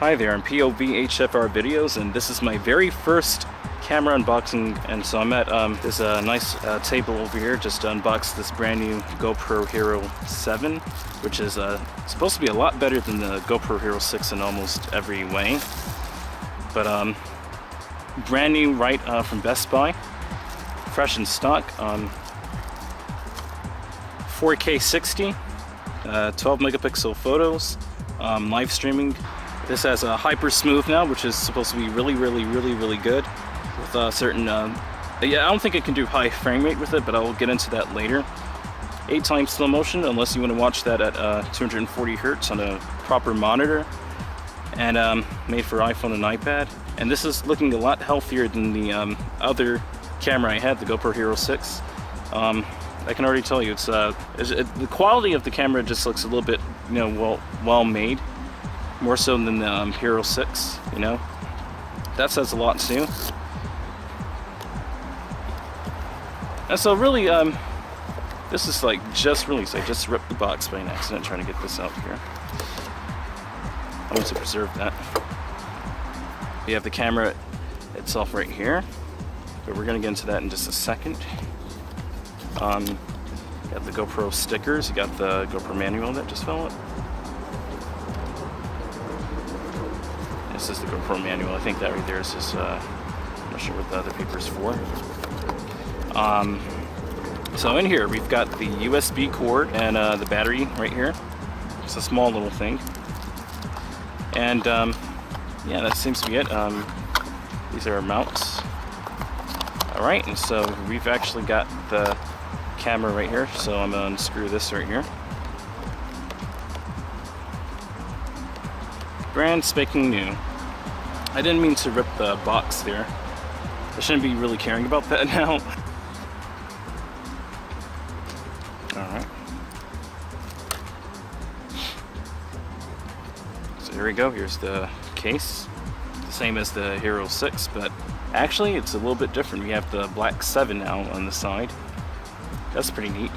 Hi there, I'm POV HFR Videos, and this is my very first camera unboxing. And so I'm at this nice table over here just to unbox this brand new GoPro Hero 7, which is supposed to be a lot better than the GoPro Hero 6 in almost every way. But brand new right from Best Buy, fresh in stock. 4K 60, 12 megapixel photos, live streaming. This has a Hypersmooth now, which is supposed to be really good with certain yeah, I don't think it can do high frame rate with it, but I'll get into that later. 8x slow motion, unless you want to watch that at 240 Hertz on a proper monitor, and made for iPhone and iPad. And this is looking a lot healthier than the other camera I had, the GoPro Hero 6. I can already tell you, the quality of the camera just looks a little bit, you know, well made, more so than the Hero 6. You know, that says a lot too. And so really, this is like just released. I just ripped the box by an accident trying to get this out here. I want to preserve that. We have the camera itself right here, but we're gonna get into that in just a second. You got the GoPro stickers, you got the GoPro manual that just fell out. This is the GoPro manual. I think that right there is just, I'm not sure what the other paper is for. So in here we've got the USB cord and the battery right here. It's a small little thing. And yeah, that seems to be it. These are our mounts. Alright, and so we've actually got the camera right here, so I'm gonna unscrew this right here. Brand spanking new. I didn't mean to rip the box there. I shouldn't be really caring about that now. Alright. So here we go, here's the case. The same as the Hero 6, but actually it's a little bit different. We have the black 7 now on the side. That's pretty neat.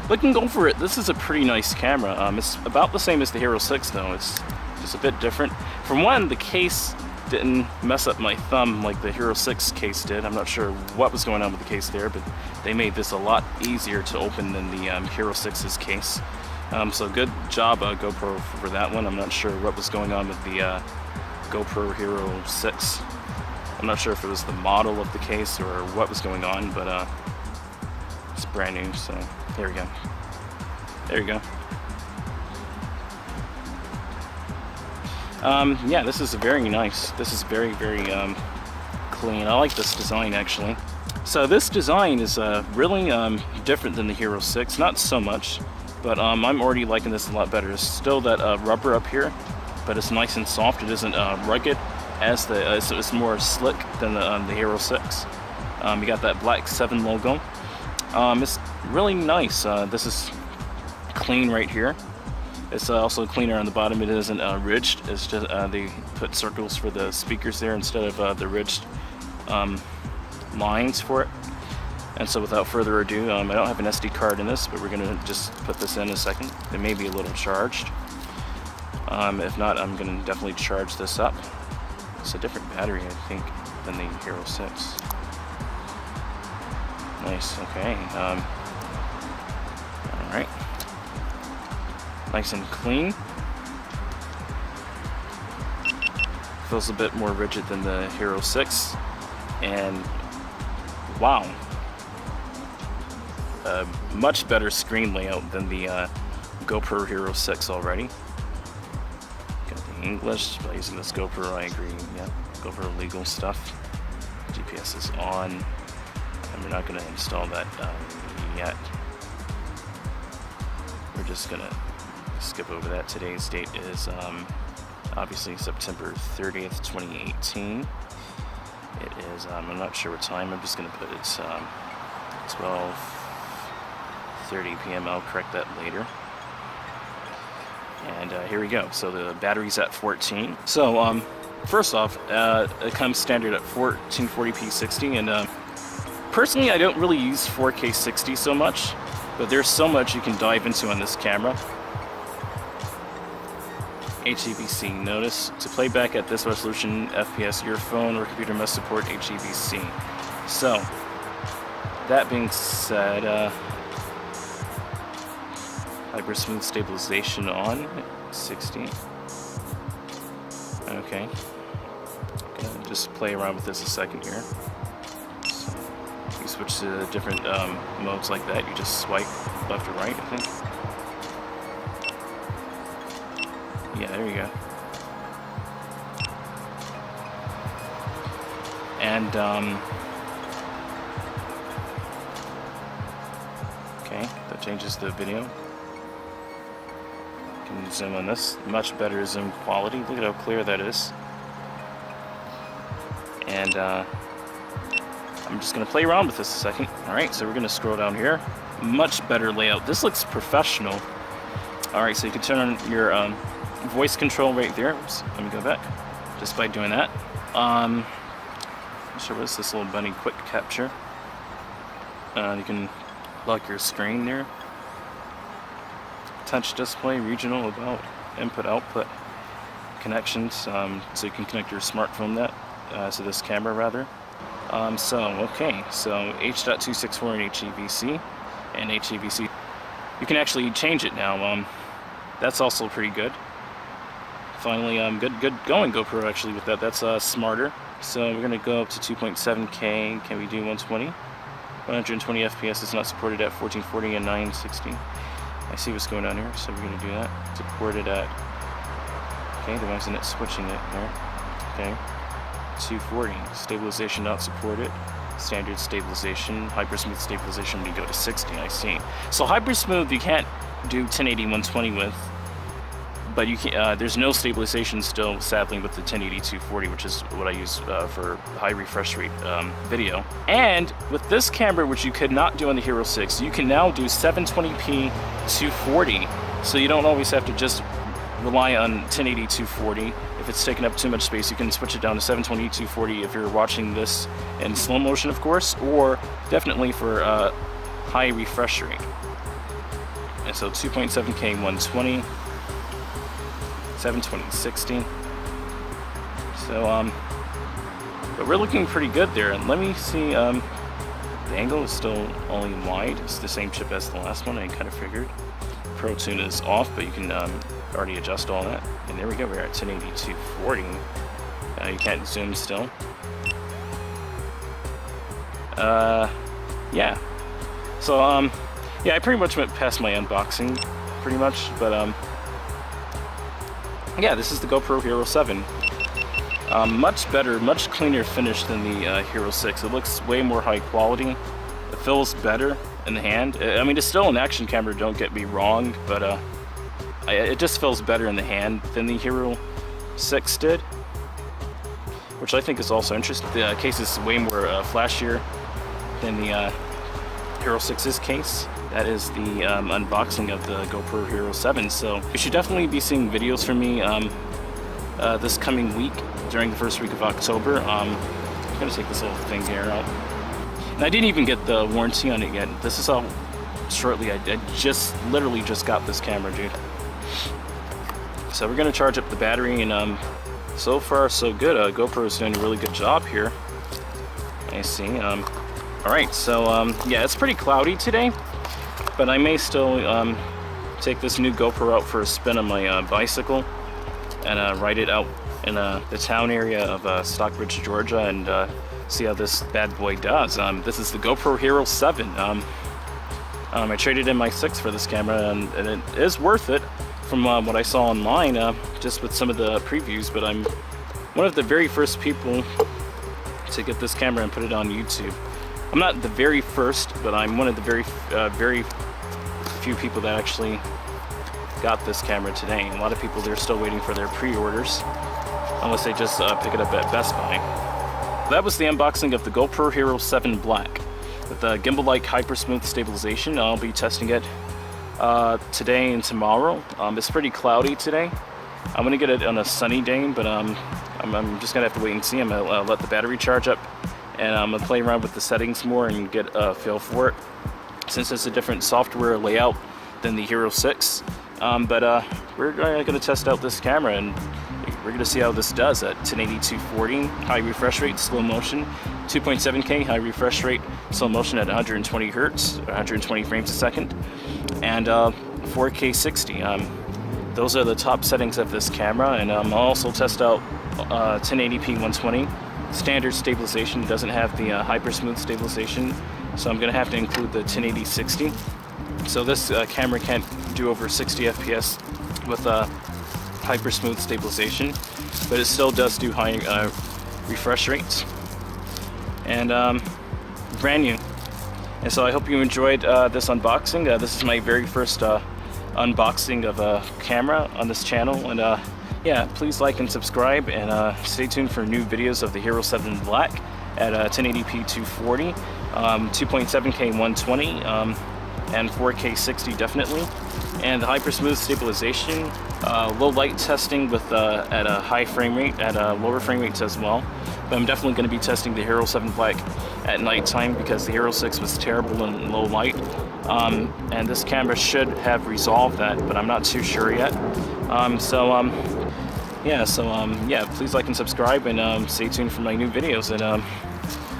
Looking over it, this is a pretty nice camera. It's about the same as the Hero 6 though. It's just a bit different. For one, the case didn't mess up my thumb like the Hero 6 case did. I'm not sure what was going on with the case there, but they made this a lot easier to open than the Hero 6's case. So good job GoPro for that one. I'm not sure what was going on with the GoPro Hero 6. I'm not sure if it was the model of the case or what was going on, but it's brand new, so there we go. There you go. Yeah, this is very nice. This is very clean. I like this design actually. So this design is really different than the Hero 6. Not so much, but I'm already liking this a lot better. There's still that rubber up here, but it's nice and soft. It isn't rugged as the it's more slick than the Hero 6. You got that black 7 logo. It's really nice. This is clean right here. It's also cleaner on the bottom. It isn't ridged. It's just they put circles for the speakers there instead of the ridged lines for it. And so without further ado, I don't have an SD card in this, but we're gonna just put this in a second. It may be a little charged. If not, I'm gonna definitely charge this up. It's a different battery, I think, than the Hero 6. Nice, okay. Alright. Nice and clean. Feels a bit more rigid than the Hero 6. And wow. Much better screen layout than the GoPro Hero 6 already. English, by using this GoPro, I agree. Yeah, GoPro legal stuff. GPS is on, and we're not going to install that yet. We're just going to skip over that. Today's date is obviously September 30th, 2018. It is, I'm not sure what time, I'm just going to put it 12:30 p.m. I'll correct that later. And here we go. So the battery's at 14. So first off, it comes standard at 1440p 60, and personally I don't really use 4K 60 so much, but there's so much you can dive into on this camera. HEVC. Notice, to play back at this resolution FPS, your phone or computer must support HEVC. So, that being said, Hypersmooth stabilization on 60. Okay. Gonna just play around with this a second here. So, you switch to different modes like that. You just swipe left or right, I think. Yeah, there you go. And okay, that changes the video. Can zoom on this. Much better zoom quality. Look at how clear that is. And I'm just gonna play around with this a second. All right, so we're gonna scroll down here. Much better layout. This looks professional. All right, so you can turn on your voice control right there. Oops, let me go back. Just by doing that. I'm not sure what's this little bunny quick capture. You can lock your screen there. Touch display, regional, about, input, output, connections. So you can connect your smartphone to this camera rather. Okay, so H.264 and HEVC, and HEVC. You can actually change it now. That's also pretty good. Finally, good going GoPro actually with that. That's smarter. So we're gonna go up to 2.7K. Can we do 120? 120 FPS is not supported at 1440 and 960. I see what's going on here, so we're gonna do that. Supported at, okay, why isn't it switching it there? Okay, 240. Stabilization not supported. Standard stabilization, Hypersmooth stabilization, we go to 60, I see. So Hypersmooth you can't do 1080 120 with, but you can, there's no stabilization still, sadly, with the 1080 240, which is what I use for high refresh rate video. And with this camera, which you could not do on the Hero 6, you can now do 720p 240, so you don't always have to just rely on 1080 240. If it's taking up too much space, you can switch it down to 720 240 if you're watching this in slow motion, of course, or definitely for high refresh rate. And so 2.7K 120, 720 60. So but we're looking pretty good there. And let me see, the angle is still only wide. It's the same chip as the last one, I kind of figured. Protune is off, but you can already adjust all that. And there we go, we're at 1080 240. You can't zoom still. Yeah. So yeah, I pretty much went past my unboxing, pretty much, but yeah, this is the GoPro Hero 7. Much better, much cleaner finish than the Hero 6. It looks way more high quality. It feels better in the hand. I mean, it's still an action camera, don't get me wrong, but it just feels better in the hand than the Hero 6 did, which I think is also interesting. The case is way more flashier than the Hero 6's case. That is the unboxing of the GoPro Hero 7. So you should definitely be seeing videos from me this coming week during the first week of October. I'm gonna take this little thing here out. And I didn't even get the warranty on it yet. This is how shortly I literally just got this camera, dude. So we're gonna charge up the battery, and so far so good. GoPro is doing a really good job here. I see. All right, so yeah, it's pretty cloudy today, but I may still take this new GoPro out for a spin on my bicycle and ride it out in the town area of Stockbridge, Georgia, and see how this bad boy does. This is the GoPro Hero 7. I traded in my 6 for this camera, and it is worth it from what I saw online, just with some of the previews, but I'm one of the very first people to get this camera and put it on YouTube. I'm not the very first, but I'm one of the very few people that actually got this camera today. A lot of people, they're still waiting for their pre-orders, unless they just pick it up at Best Buy. That was the unboxing of the GoPro Hero 7 Black with the gimbal-like Hypersmooth stabilization. I'll be testing it today and tomorrow. It's pretty cloudy today. I'm gonna get it on a sunny day, but I'm just gonna have to wait and see. I'm gonna let the battery charge up, and I'm gonna play around with the settings more and get a feel for it, since it's a different software layout than the Hero 6. But we're going to test out this camera, and we're going to see how this does at 1080 240 high refresh rate, slow motion, 2.7K high refresh rate, slow motion at 120 hertz, 120 frames a second, and 4K 60. Those are the top settings of this camera, and I'll also test out 1080p 120. Standard stabilization, doesn't have the Hypersmooth stabilization, so I'm going to have to include the 1080 60. So this camera can't do over 60 FPS with Hypersmooth stabilization, but it still does do high refresh rates, and brand new. And so I hope you enjoyed this unboxing. This is my very first unboxing of a camera on this channel, and yeah, please like and subscribe, and stay tuned for new videos of the Hero 7 Black at 1080p 240, 2.7K 120, and 4K 60 definitely, and the Hypersmooth stabilization, low light testing with at a high frame rate, at lower frame rates as well. But I'm definitely going to be testing the Hero 7 Black at nighttime because the Hero 6 was terrible in low light. And this camera should have resolved that, but I'm not too sure yet. Yeah, please like and subscribe, and stay tuned for my new videos, and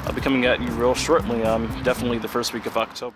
I'll be coming at you real shortly, definitely the first week of October.